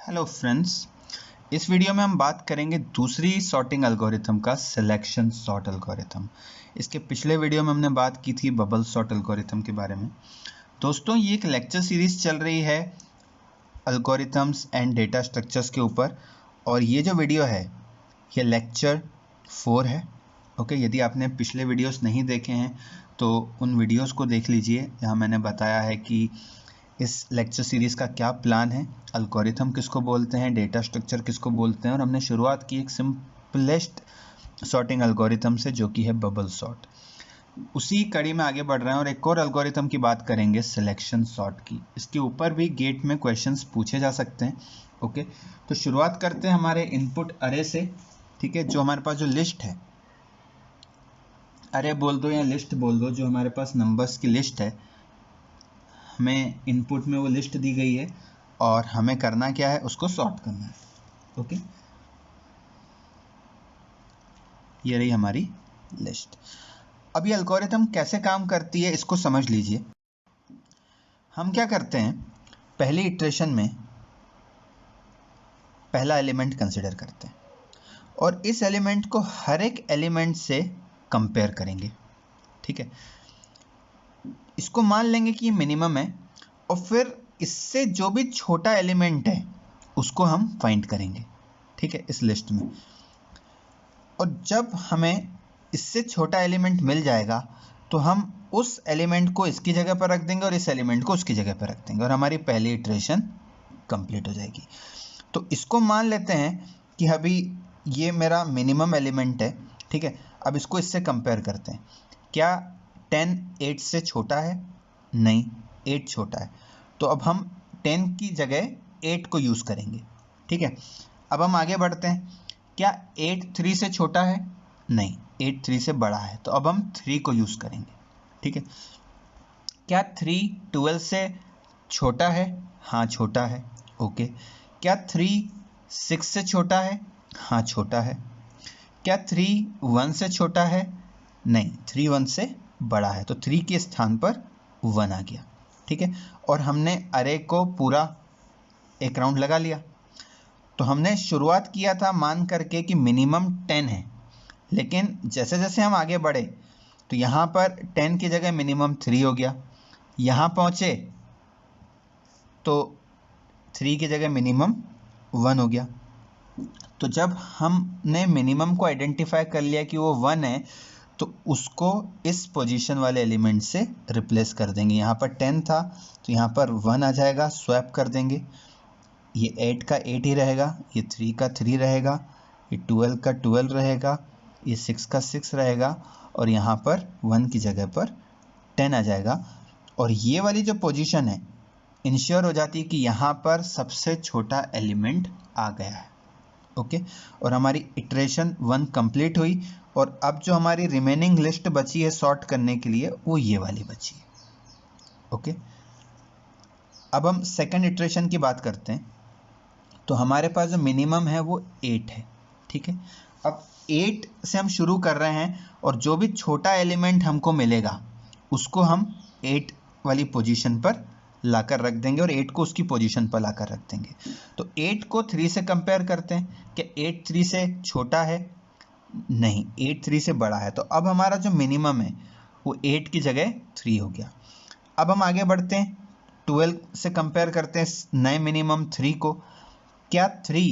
Hello friends, इस video में हम बात करेंगे दूसरी सॉर्टिंग एल्गोरिथम का सिलेक्शन सॉर्ट एल्गोरिथम। इसके पिछले वीडियो में हमने बात की थी बबल सॉर्ट एल्गोरिथम के बारे में। दोस्तों, ये एक लेक्चर सीरीज चल रही है एल्गोरिथम्स एंड डेटा स्ट्रक्चर्स के ऊपर, और ये जो वीडियो है ये लेक्चर 4 है। ओके, यदि आपने पिछले वीडियोस नहीं देखे हैं तो उन वीडियोस को देख लीजिए, जहाँ मैंने बताया है कि इस लेक्चर सीरीज़ का क्या प्लान है, एल्गोरिथम किसको बोलते हैं, डेटा स्ट्रक्चर किसको बोलते हैं, और हमने शुरुआत की एक सिंपलेस्ट सॉर्टिंग एल्गोरिथम से जो कि है बबल सॉर्ट। उसी कड़ी में आगे बढ़ रहे हैं और एक और एल्गोरिथम की बात करेंगे, सिलेक्शन सॉर्ट की। इसके ऊपर भी गेट में क्वेश्चंस पूछे जा सकते हैं। ओके, तो शुरुआत करते हैं हमारे इनपुट अरे से। ठीक है, जो हमारे पास जो लिस्ट है, अरे बोल दो या लिस्ट बोल दो, जो हमारे पास नंबर्स की लिस्ट है, हमें इनपुट में वो लिस्ट दी गई है और हमें करना क्या है, उसको सॉर्ट करना है। ओके, ये रही हमारी लिस्ट। अब ये एल्गोरिथम कैसे काम करती है इसको समझ लीजिए। हम क्या करते हैं, पहली इटरेशन में पहला एलिमेंट कंसिडर करते हैं और इस एलिमेंट को हर एक एलिमेंट से कंपेयर करेंगे। ठीक है, इसको मान लेंगे कि ये मिनिमम है और फिर इससे जो भी छोटा एलिमेंट है उसको हम फाइंड करेंगे। ठीक है, इस लिस्ट में। और जब हमें इससे छोटा एलिमेंट मिल जाएगा तो हम उस एलिमेंट को इसकी जगह पर रख देंगे और इस एलिमेंट को उसकी जगह पर रख देंगे और हमारी पहली इटरेशन कंप्लीट हो जाएगी। तो इसको मान लेते हैं कि अभी ये मेरा मिनिमम एलिमेंट है। ठीक है, अब इसको इससे कंपेयर करते हैं। क्या 10 8 से छोटा है? नहीं, 8 छोटा है। तो अब हम 10 की जगह 8 को यूज़ करेंगे। ठीक है, अब हम आगे बढ़ते हैं। क्या 8 3 से छोटा है? नहीं, 8 3 से बड़ा है। तो अब हम 3 को यूज़ करेंगे। ठीक है, क्या 3 12 से छोटा है? हाँ, छोटा है। ओके, क्या 3 6 से छोटा है? हाँ, छोटा है। क्या 3 1 से छोटा है? नहीं, 3 1 से बड़ा है। तो 3 के स्थान पर 1 आ गया। ठीक है, और हमने अरे को पूरा एक राउंड लगा लिया। तो हमने शुरुआत किया था मान करके कि मिनिमम 10 है, लेकिन जैसे जैसे हम आगे बढ़े तो यहाँ पर 10 की जगह मिनिमम 3 हो गया। यहाँ पहुँचे तो 3 की जगह मिनिमम 1 हो गया। तो जब हमने मिनिमम को आइडेंटिफाई कर लिया कि वो 1 है, तो उसको इस पोजीशन वाले एलिमेंट से रिप्लेस कर देंगे। यहाँ पर 10 था तो यहाँ पर 1 आ जाएगा, स्वैप कर देंगे। ये 8 का 8 ही रहेगा, ये 3 का 3 रहेगा, ये 12 का 12 रहेगा, ये 6 का 6 रहेगा, और यहाँ पर 1 की जगह पर 10 आ जाएगा। और ये वाली जो पोजीशन है इंश्योर हो जाती है कि यहाँ पर सबसे छोटा एलिमेंट आ गया है। ओके, और हमारी इटरेशन 1 कंप्लीट हुई। और अब जो हमारी रिमेनिंग लिस्ट बची है सॉर्ट करने के लिए, वो ये वाली बची है। ओके, अब हम सेकेंड इटरेशन की बात करते हैं। तो हमारे पास जो मिनिमम है वो 8 है। ठीक है, अब 8 से हम शुरू कर रहे हैं और जो भी छोटा एलिमेंट हमको मिलेगा उसको हम 8 वाली पोजीशन पर लाकर रख देंगे और 8 को उसकी पोजीशन पर लाकर रख देंगे। तो 8 को 3 से कंपेयर करते हैं। क्या 8 3 से छोटा है? नहीं, 8 3 से बड़ा है। तो अब हमारा जो मिनिमम है वो 8 की जगह 3 हो गया। अब हम आगे बढ़ते हैं, 12 से कंपेयर करते हैं नए मिनिमम 3 को। क्या 3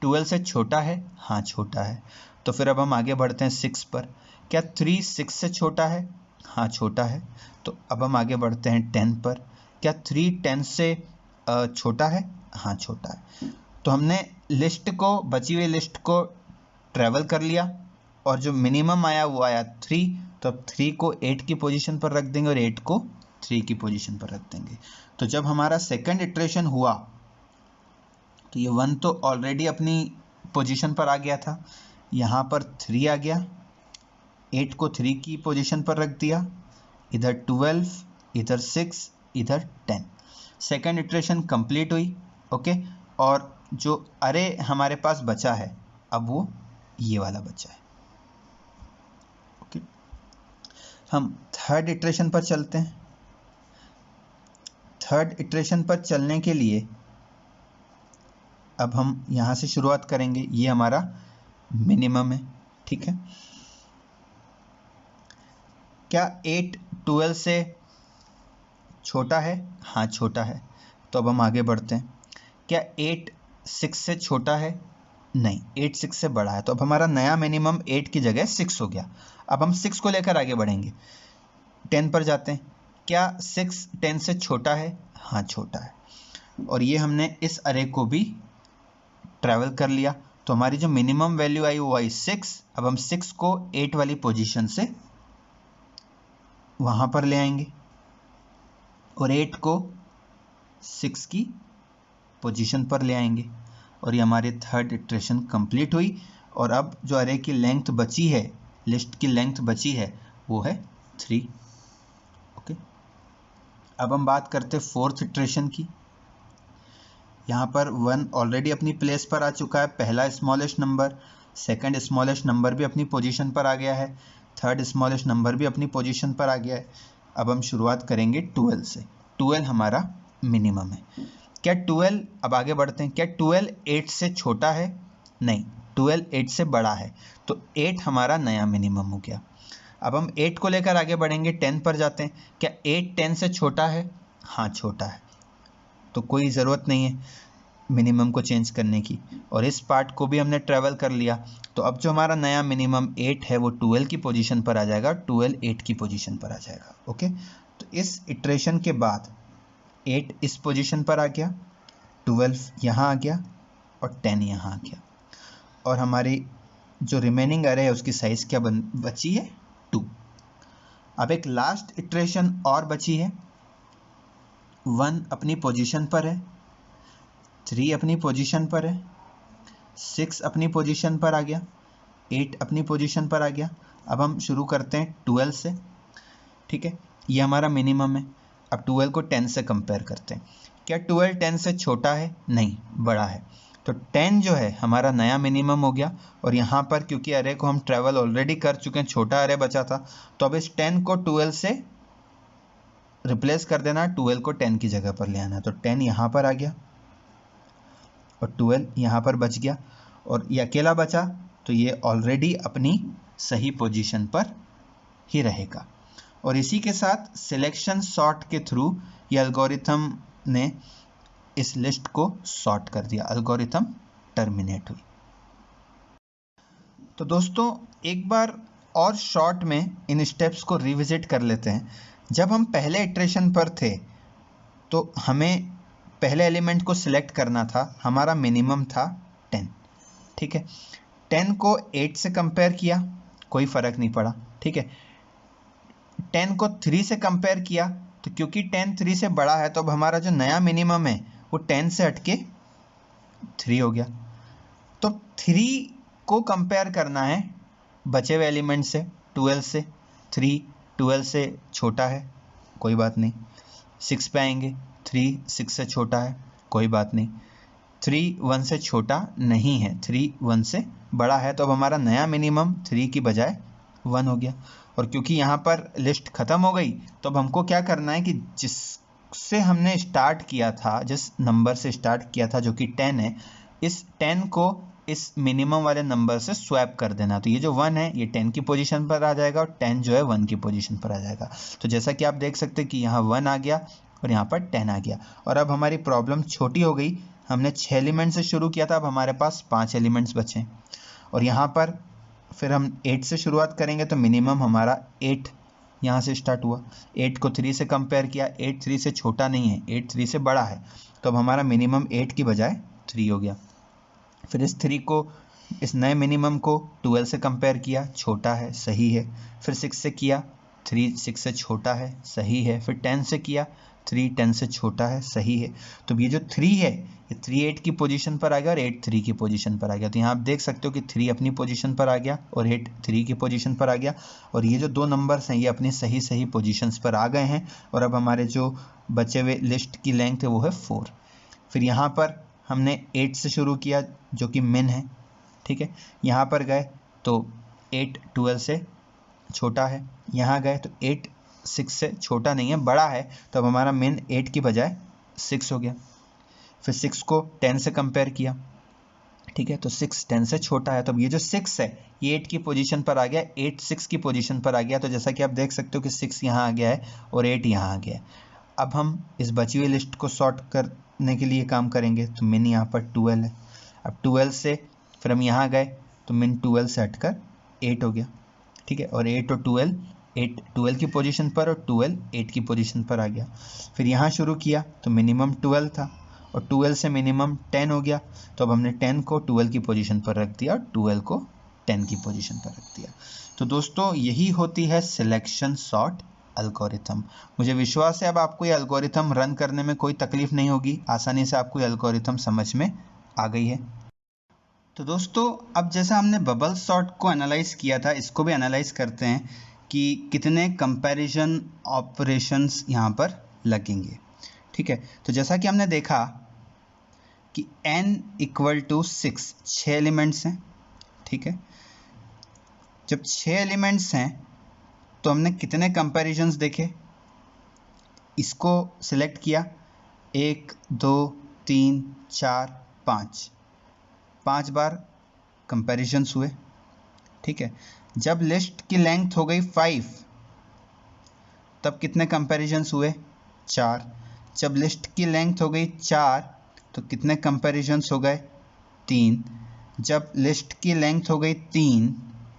12 से छोटा है? हाँ, छोटा है। तो फिर अब हम आगे बढ़ते हैं 6 पर। क्या 3 6 से छोटा है? हाँ, छोटा है। तो अब हम आगे बढ़ते हैं 10 पर। क्या 3 10 से छोटा है? हाँ, छोटा है। तो हमने लिस्ट को, बची हुई लिस्ट को ट्रैवल कर लिया और जो मिनिमम आया वो आया 3। तो अब 3 को 8 की पोजीशन पर रख देंगे और 8 को 3 की पोजीशन पर रख देंगे। तो जब हमारा सेकंड इटरेशन हुआ तो ये 1 तो ऑलरेडी अपनी पोजीशन पर आ गया था, यहाँ पर 3 आ गया, 8 को 3 की पोजीशन पर रख दिया, इधर 12, इधर 6, इधर 10। सेकंड इटरेशन कंप्लीट हुई। ओके, और जो अरे हमारे पास बचा है अब वो ये वाला बचा है। ओके, हम थर्ड इटरेशन पर चलते हैं। थर्ड इटरेशन पर चलने के लिए अब हम यहाँ से शुरुआत करेंगे, ये हमारा मिनिमम है, ठीक है। क्या 8 12 से छोटा है? हाँ छोटा है, तो अब हम आगे बढ़ते हैं। क्या 8 6 से छोटा है? नहीं, 8 6 से बड़ा है, तो अब हमारा नया मिनिमम 8 की जगह 6 हो गया। अब हम 6 को लेकर आगे बढ़ेंगे, 10 पर जाते हैं। क्या 6 10 से छोटा है? हाँ छोटा है, और ये हमने इस अरे को भी ट्रैवल कर लिया, तो हमारी जो मिनिमम वैल्यू आई वो आई 6। अब हम 6 को 8 वाली पोजीशन से वहाँ पर ले आएंगे और 8 को 6 की पोजीशन पर ले आएंगे, और ये हमारी थर्ड इटरेशन कंप्लीट हुई। और अब जो अरे की लेंथ बची है, लिस्ट की लेंथ बची है, वो है 3। ओके, अब हम बात करते हैं फोर्थ इटरेशन की। यहाँ पर 1 ऑलरेडी अपनी प्लेस पर आ चुका है, पहला smallest number, second smallest number भी अपनी पोजीशन पर आ गया है, थर्ड स्मॉलेस्ट नंबर भी अपनी पोजीशन पर आ गया है। अब हम शुरुआत करेंगे 12 से। 12 हमारा मिनिमम है। क्या 12, अब आगे बढ़ते हैं, क्या 12 8 से छोटा है? नहीं, 12 8 से बड़ा है, तो 8 हमारा नया मिनिमम हो गया। अब हम 8 को लेकर आगे बढ़ेंगे, 10 पर जाते हैं। क्या 8 10 से छोटा है? हाँ छोटा है, तो कोई ज़रूरत नहीं है मिनिमम को चेंज करने की, और इस पार्ट को भी हमने ट्रैवल कर लिया। तो अब जो हमारा नया मिनिमम 8 है वो 12 की पोजीशन पर आ जाएगा, 12 8 की पोजीशन पर आ जाएगा। ओके, तो इस इटरेशन के बाद 8 इस पोजीशन पर आ गया, 12 यहाँ आ गया और 10 यहाँ आ गया, और हमारी जो रिमेनिंग अरे है उसकी साइज़ क्या बची है? 2। अब एक लास्ट इटरेशन और बची है। 1 अपनी पोजीशन पर है, 3 अपनी पोजीशन पर है, 6 अपनी पोजीशन पर आ गया, 8 अपनी पोजीशन पर आ गया। अब हम शुरू करते हैं 12 से, ठीक है, ये हमारा मिनिमम है। अब 12 को 10 से कंपेयर करते हैं। क्या 12 10 से छोटा है? नहीं, बड़ा है, तो 10 जो है हमारा नया मिनिमम हो गया। और यहाँ पर क्योंकि अरे को हम ट्रैवल ऑलरेडी कर चुके हैं, छोटा अरे बचा था, तो अब इस 10 को 12 से रिप्लेस कर देना, 12 को 10 की जगह पर ले आना, तो 10 यहाँ पर आ गया और 12 यहाँ पर बच गया, और ये अकेला बचा, तो ये ऑलरेडी अपनी सही पोजीशन पर ही रहेगा। और इसी के साथ सिलेक्शन सॉर्ट के थ्रू ये एल्गोरिथम ने इस लिस्ट को सॉर्ट कर दिया, एल्गोरिथम टर्मिनेट हुई। तो दोस्तों एक बार और शॉर्ट में इन स्टेप्स को रिविजिट कर लेते हैं। जब हम पहले इटरेशन पर थे तो हमें पहले एलिमेंट को सिलेक्ट करना था, हमारा मिनिमम था 10, ठीक है। 10 को 8 से कंपेयर किया, कोई फ़र्क नहीं पड़ा, ठीक है। 10 को 3 से कंपेयर किया, तो क्योंकि 10 3 से बड़ा है, तो अब हमारा जो नया मिनिमम है वो 10 से हटके 3 हो गया। तो 3 को कंपेयर करना है बचे हुए एलिमेंट से, 12 से। 3 12 से छोटा है, कोई बात नहीं। 6 पे आएंगे, 3 6 से छोटा है, कोई बात नहीं। 3 1 से छोटा नहीं है, 3 1 से बड़ा है, तो अब हमारा नया मिनिमम 3 की बजाय 1 हो गया। और क्योंकि यहाँ पर लिस्ट ख़त्म हो गई, तो अब हमको क्या करना है कि जिससे हमने स्टार्ट किया था, जिस नंबर से स्टार्ट किया था जो कि 10 है, इस 10 को इस मिनिमम वाले नंबर से स्वैप कर देना। तो ये जो 1 है ये 10 की पोजीशन पर आ जाएगा और 10 जो है 1 की पोजीशन पर आ जाएगा। तो जैसा कि आप देख सकते हैं कि यहाँ 1 आ गया और यहाँ पर 10 आ गया। और अब हमारी प्रॉब्लम छोटी हो गई, हमने 6 एलिमेंट से शुरू किया था, अब हमारे पास 5 एलिमेंट्स बचे। और यहाँ पर फिर हम 8 से शुरुआत करेंगे, तो मिनिमम हमारा 8 यहाँ से स्टार्ट हुआ। 8 को 3 से कंपेयर किया, 8 3 से छोटा नहीं है, 8 3 से बड़ा है, तो अब हमारा मिनिमम 8 की बजाय 3 हो गया। फिर इस 3 को, इस नए मिनिमम को 12 से कंपेयर किया, छोटा है, सही है। फिर 6 से किया, 3 6 से छोटा है, सही है। फिर 10 से किया, 3 10 से छोटा है, सही है। तो ये जो 3 है ये 3 8 की पोजीशन पर आ गया और 8 3 की पोजीशन पर आ गया। तो यहाँ आप देख सकते हो कि 3 अपनी पोजीशन पर आ गया और 8 3 की पोजीशन पर आ गया। और ये जो दो नंबर्स हैं ये अपनी सही सही पोजीशंस पर आ गए हैं। और अब हमारे जो बचे हुए लिस्ट की लेंथ है वो है 4। फिर यहाँ पर हमने 8 से शुरू किया जो कि मिन है, ठीक है। यहाँ पर गए तो 8 12 से छोटा है, यहाँ गए तो 8 6 से छोटा नहीं है, बड़ा है, तो अब हमारा मिन 8 की बजाय 6 हो गया। फिर 6 को 10 से कंपेयर किया, ठीक है, तो 6 10 से छोटा है, तो अब ये जो 6 है ये 8 की पोजीशन पर आ गया, 8 6 की पोजीशन पर आ गया। तो जैसा कि आप देख सकते हो कि 6 यहाँ आ गया है और 8 यहाँ आ गया है। अब हम इस बची हुई लिस्ट को सॉर्ट करने के लिए काम करेंगे, तो मिन यहाँ पर 12 है। अब 12 से फिर हम यहाँ गए तो मिन 12 से हटकर 8 हो गया, ठीक है, और 8 और 12, 8 12 की पोजीशन पर और 12 8 की पोजीशन पर आ गया। फिर यहाँ शुरू किया तो मिनिमम 12 था और 12 से मिनिमम 10 हो गया, तो अब हमने 10 को 12 की पोजीशन पर रख दिया और 12 को 10 की पोजीशन पर रख दिया। तो दोस्तों यही होती है सिलेक्शन सॉर्ट एल्गोरिथम। मुझे विश्वास है अब आपको ये एल्गोरिथम रन करने में कोई तकलीफ नहीं होगी, आसानी से आपको ये एल्गोरिथम समझ में आ गई है। तो दोस्तों अब जैसा हमने बबल सॉर्ट को एनालाइज किया था, इसको भी एनालाइज करते हैं कि कितने कंपैरिजन ऑपरेशंस यहाँ पर लगेंगे, ठीक है। तो जैसा कि हमने देखा कि n = 6, 6 एलिमेंट्स हैं, ठीक है। जब 6 एलिमेंट्स हैं तो हमने कितने कंपैरिजंस देखे, इसको सिलेक्ट किया, 1 2 3 4 5, 5 बार कंपैरिजंस हुए, ठीक है। जब लिस्ट की लेंथ हो गई 5 तब कितने कंपैरिजंस हुए, 4। जब लिस्ट की लेंथ हो गई 4 तो कितने कंपैरिजंस हो गए, 3। जब लिस्ट की लेंथ हो गई 3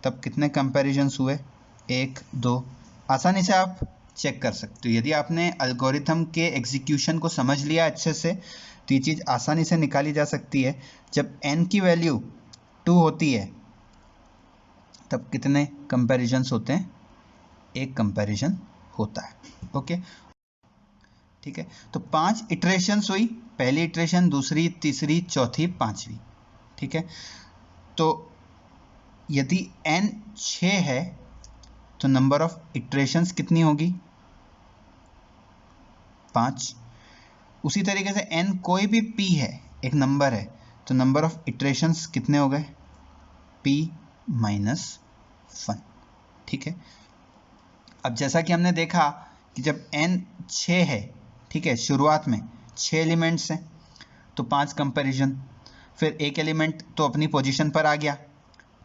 तब कितने कंपैरिजंस हुए, 1 2। आसानी से आप चेक कर सकते हो, यदि आपने एल्गोरिथम के एग्जीक्यूशन को समझ लिया अच्छे से तो ये चीज़ आसानी से निकाली जा सकती है। जब n की वैल्यू 2 होती है तब कितने कंपैरिजंस होते हैं, एक कंपैरिजन होता है, ओके, ठीक है। तो 5 इटरेशंस हुई, पहली इटरेशन, दूसरी, तीसरी, चौथी, पांचवी, ठीक है। तो यदि n 6 है तो नंबर ऑफ इटरेशंस कितनी होगी, 5। उसी तरीके से n कोई भी p है, एक नंबर है, तो नंबर ऑफ इटरेशंस कितने हो गए, p - 1, ठीक है। अब जैसा कि हमने देखा कि जब n 6 है, ठीक है, शुरुआत में 6 एलिमेंट्स हैं तो 5 कंपैरिजन, फिर एक एलिमेंट तो अपनी पोजीशन पर आ गया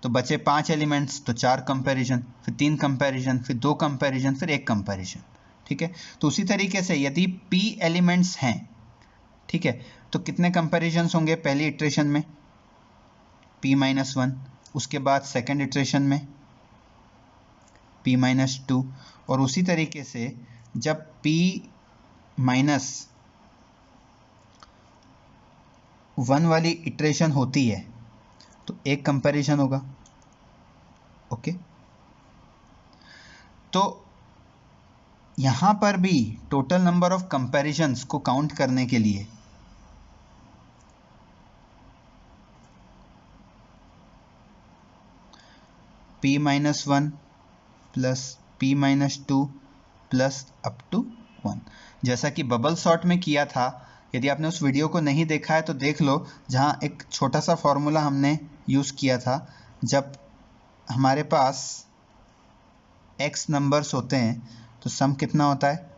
तो बचे 5 एलिमेंट्स तो 4 कंपैरिजन, फिर 3 कंपैरिजन, फिर 2 कंपैरिजन, फिर 1 कंपैरिजन, ठीक है। तो उसी तरीके से यदि p एलिमेंट्स हैं, ठीक है, तो कितने कंपैरिजन्स होंगे पहली इटरेशन में, p - 1, उसके बाद सेकेंड इटरेशन में p - 2, और उसी तरीके से जब p - 1 वाली इटरेशन होती है तो एक कंपैरिजन होगा, ओके। तो यहां पर भी टोटल नंबर ऑफ कंपैरिजन्स को काउंट करने के लिए p - 1 plus p - 2 plus up to 1, जैसा कि बबल सॉर्ट में किया था। यदि आपने उस वीडियो को नहीं देखा है तो देख लो, जहां एक छोटा सा फॉर्मूला हमने यूज़ किया था। जब हमारे पास x नंबर्स होते हैं तो सम कितना होता है,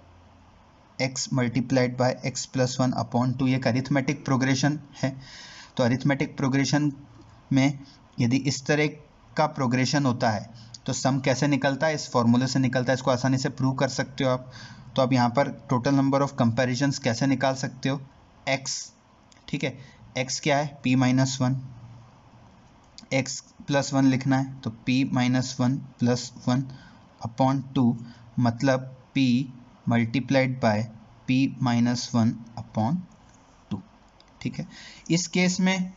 x × x + 1/2। ये एक अरिथमेटिक प्रोग्रेशन है। तो अरिथमेटिक प्रोग्रेशन में यदि इस तरह का प्रोग्रेशन होता है तो सम कैसे निकलता है, इस फॉर्मूले से निकलता है। इसको आसानी से प्रूव कर सकते हो आप। तो आप यहाँ पर टोटल नंबर ऑफ कंपैरिजन्स कैसे निकाल सकते हो, x, ठीक है, x क्या है, p - 1, x + 1 लिखना है तो p - 1 + 1/2, मतलब p × p - 1/2, ठीक है। इस केस में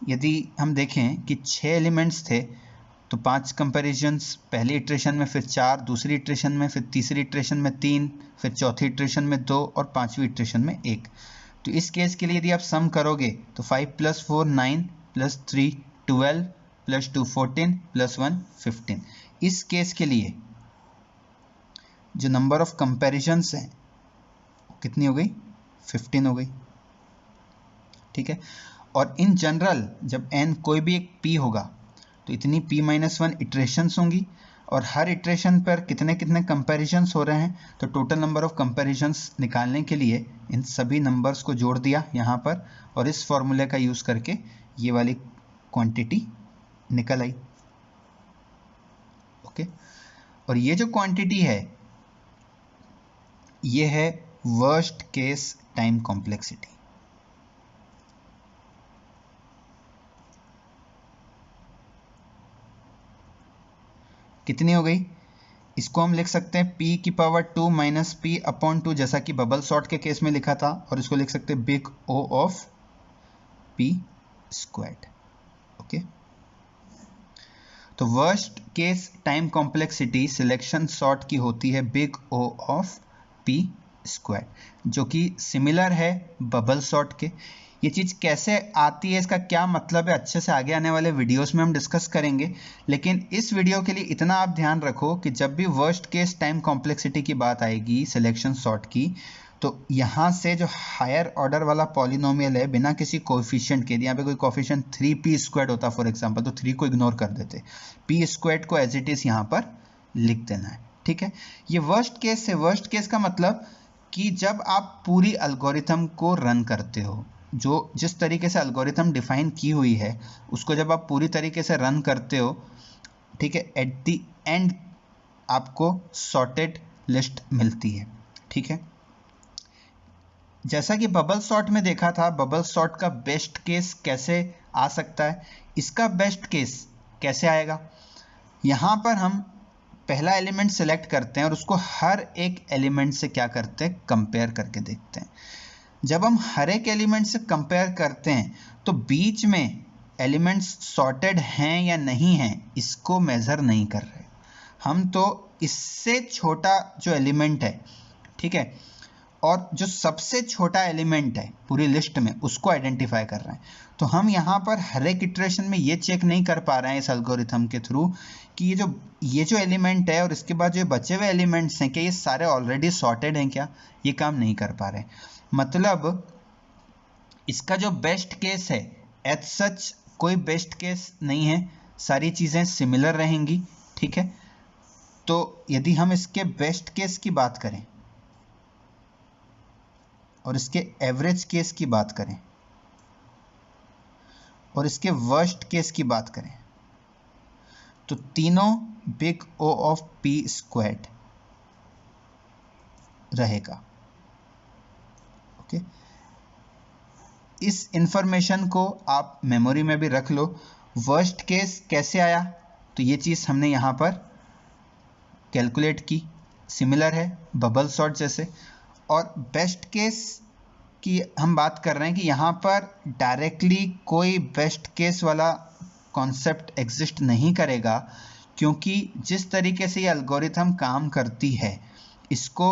यदि हम देखें कि 6 एलिमेंट्स थे तो 5 कंपैरिजन्स पहली इटरेशन में, फिर 4 दूसरी इटरेशन में, फिर तीसरी इटरेशन में 3, फिर चौथी इटरेशन में 2 और पांचवी इटरेशन में 1। तो इस केस के लिए यदि आप सम करोगे तो 5 + 4 9 + 3 12 + 2 14 + 1 15। इस केस के लिए जो नंबर ऑफ कंपैरिजन्स हैं कितनी हो गई, 15 हो गई, ठीक है। और इन जनरल जब n कोई भी एक p होगा तो इतनी p - 1 इटरेशंस होंगी और हर इटरेशन पर कितने कितने कंपैरिजन्स हो रहे हैं। तो टोटल नंबर ऑफ कंपैरिजन्स निकालने के लिए इन सभी नंबर्स को जोड़ दिया यहाँ पर और इस फॉर्मूले का यूज़ करके ये वाली क्वांटिटी निकल आई। ओके, और ये जो क्वांटिटी है ये है वर्स्ट केस टाइम कॉम्प्लेक्सिटी। कितनी हो गई? इसको हम लिख सकते हैं p की पावर 2 माइनस p अपॉन 2, जैसा कि बबल सॉर्ट के केस में लिखा था, और इसको लिख सकते हैं big O of p squared. Okay, तो worst case time complexity selection sort की होती है big O of p squared, जो कि सिमिलर है बबल सॉर्ट के। ये चीज़ कैसे आती है, इसका क्या मतलब है, अच्छे से आगे आने वाले वीडियोस में हम डिस्कस करेंगे। लेकिन इस वीडियो के लिए इतना आप ध्यान रखो कि जब भी वर्स्ट केस टाइम कॉम्प्लेक्सिटी की बात आएगी सिलेक्शन सॉर्ट की, तो यहाँ से जो हायर ऑर्डर वाला पॉलिनोमियल है बिना किसी कोएफिशिएंट के, यहाँ पे कोई कोएफिशिएंट 3p स्क्वायर्ड होता फॉर एग्जांपल, तो 3 को इग्नोर कर देते, p स्क्वायर्ड को एज इट इज यहाँ पर लिख देना है। ठीक है, ये वर्स्ट केस है। वर्स्ट केस का मतलब कि जब आप पूरी एल्गोरिथम को रन करते हो, जो जिस तरीके से एल्गोरिथम डिफाइन की हुई है उसको जब आप पूरी तरीके से रन करते हो, ठीक है, एट द एंड आपको सॉर्टेड लिस्ट मिलती है। ठीक है, जैसा कि बबल सॉर्ट में देखा था, बबल सॉर्ट का बेस्ट केस कैसे आ सकता है, इसका बेस्ट केस कैसे आएगा, यहाँ पर हम पहला एलिमेंट सेलेक्ट करते हैं और उसको हर एक एलिमेंट से क्या करते हैं, कंपेयर करके देखते हैं। जब हम हर एक एलिमेंट से कंपेयर करते हैं तो बीच में एलिमेंट्स सॉर्टेड हैं या नहीं हैं इसको मेज़र नहीं कर रहे हम, तो इससे छोटा जो एलिमेंट है, ठीक है, और जो सबसे छोटा एलिमेंट है पूरी लिस्ट में उसको आइडेंटिफाई कर रहे हैं। तो हम यहाँ पर हर एक इटरेशन में ये चेक नहीं कर पा रहे हैं इस एल्गोरिथम के थ्रू कि ये जो एलिमेंट है और इसके बाद जो बचे हुए एलिमेंट्स हैं, क्या ये सारे ऑलरेडी सॉर्टेड हैं क्या, ये काम नहीं कर पा रहे। मतलब इसका जो बेस्ट केस है, एज सच कोई बेस्ट केस नहीं है, सारी चीज़ें सिमिलर रहेंगी। ठीक है, तो यदि हम इसके बेस्ट केस की बात करें और इसके एवरेज केस की बात करें और इसके वर्स्ट केस की बात करें, तो तीनों big O of p squared रहेगा। ओके, इस इंफॉर्मेशन को आप मेमोरी में भी रख लो। वर्स्ट केस कैसे आया, तो ये चीज़ हमने यहाँ पर कैलकुलेट की, सिमिलर है बबल सॉर्ट जैसे। और बेस्ट केस की हम बात कर रहे हैं कि यहाँ पर डायरेक्टली कोई बेस्ट केस वाला कॉन्सेप्ट एग्जिस्ट नहीं करेगा, क्योंकि जिस तरीके से ये एल्गोरिथम काम करती है, इसको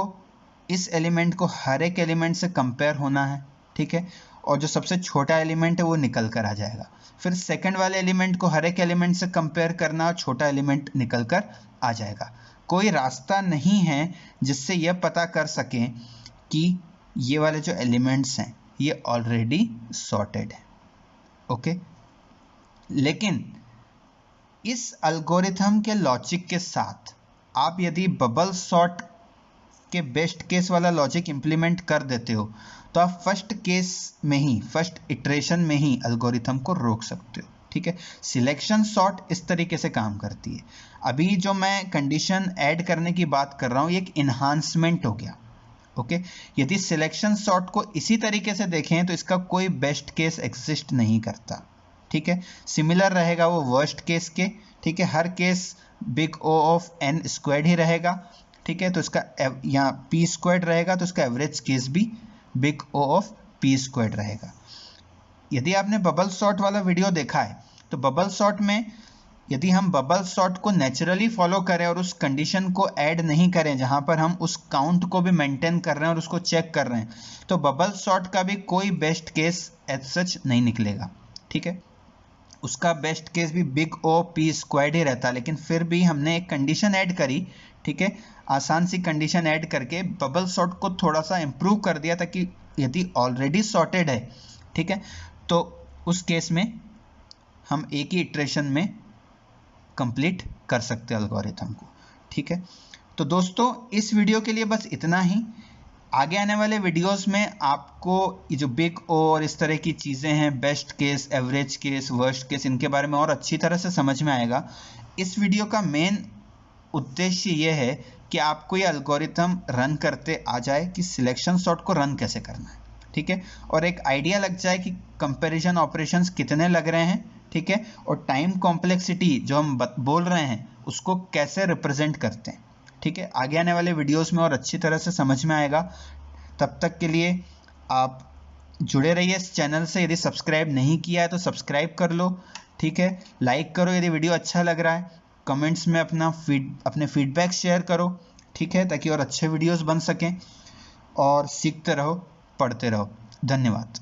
इस एलिमेंट को हर एक एलिमेंट से कंपेयर होना है। ठीक है, और जो सबसे छोटा एलिमेंट है वो निकल कर आ जाएगा, फिर सेकंड वाले एलिमेंट को हर एक एलिमेंट से कंपेयर करना और छोटा एलिमेंट निकल कर आ जाएगा। कोई रास्ता नहीं है जिससे यह पता कर सकें कि ये वाले जो एलिमेंट्स हैं ये ऑलरेडी सॉर्टेड है। ओके, लेकिन इस एल्गोरिथम के लॉजिक के साथ आप यदि बबल सॉर्ट के बेस्ट केस वाला लॉजिक इंप्लीमेंट कर देते हो तो आप फर्स्ट केस में ही, फर्स्ट इटरेशन में ही एल्गोरिथम को रोक सकते हो। ठीक है, सिलेक्शन सॉर्ट इस तरीके से काम करती है। अभी जो मैं कंडीशन ऐड करने की बात कर रहा हूँ ये एक इन्हांसमेंट हो गया। ओके, यदि सिलेक्शन सॉर्ट को इसी तरीके से देखें तो इसका कोई बेस्ट केस एग्जिस्ट नहीं करता। ठीक है, सिमिलर रहेगा वो वर्स्ट केस के। ठीक है, हर case big O of n squared ही रहेगा। ठीक है, तो इसका यहाँ p स्क्वायर्ड रहेगा, तो इसका एवरेज केस भी big O of p squared रहेगा। यदि आपने बबल सॉर्ट वाला वीडियो देखा है तो बबल सॉर्ट में यदि हम बबल सॉर्ट को नेचुरली फॉलो करें और उस कंडीशन को ऐड नहीं करें जहां पर हम उस काउंट को भी मेंटेन कर रहे हैं और उसको चेक कर रहे हैं, तो बबल सॉर्ट का भी कोई बेस्ट केस एज सच नहीं निकलेगा। ठीक है, उसका बेस्ट केस भी बिग O p स्क्वायर्ड ही रहता, लेकिन फिर भी हमने एक कंडीशन ऐड करी। ठीक है, आसान सी कंडीशन ऐड करके बबल सॉर्ट को थोड़ा सा इंप्रूव कर दिया ताकि यदि ऑलरेडी सॉर्टेड है, ठीक है, तो उस केस में हम एक ही इटरेशन में कंप्लीट कर सकते हैं एल्गोरिथम को। ठीक है, तो दोस्तों इस वीडियो के लिए बस इतना ही। आगे आने वाले वीडियोस में आपको ये जो बिग ओ और इस तरह की चीज़ें हैं, best case, average case, worst case, इनके बारे में और अच्छी तरह से समझ में आएगा। इस वीडियो का मेन उद्देश्य ये है कि आपको ये एल्गोरिथम रन करते आ जाए कि सिलेक्शन सॉर्ट को रन कैसे करना है, ठीक है, और एक आइडिया लग जाए कि कंपैरिजन ऑपरेशंस कितने लग रहे हैं, ठीक है, और टाइम कॉम्प्लेक्सिटी जो हम बोल रहे हैं उसको कैसे रिप्रेजेंट करते हैं, ठीक है। आगे आने वाले वीडियोस में और अच्छी तरह से समझ में आएगा। तब तक के लिए आप जुड़े रहिए इस चैनल से। यदि सब्सक्राइब नहीं किया है तो सब्सक्राइब कर लो, ठीक है। लाइक करो यदि वीडियो अच्छा लग रहा है। कमेंट्स में अपने फीडबैक शेयर करो, ठीक है, ताकि और अच्छे वीडियोस बन सकें। और सीखते रहो, पढ़ते रहो। धन्यवाद।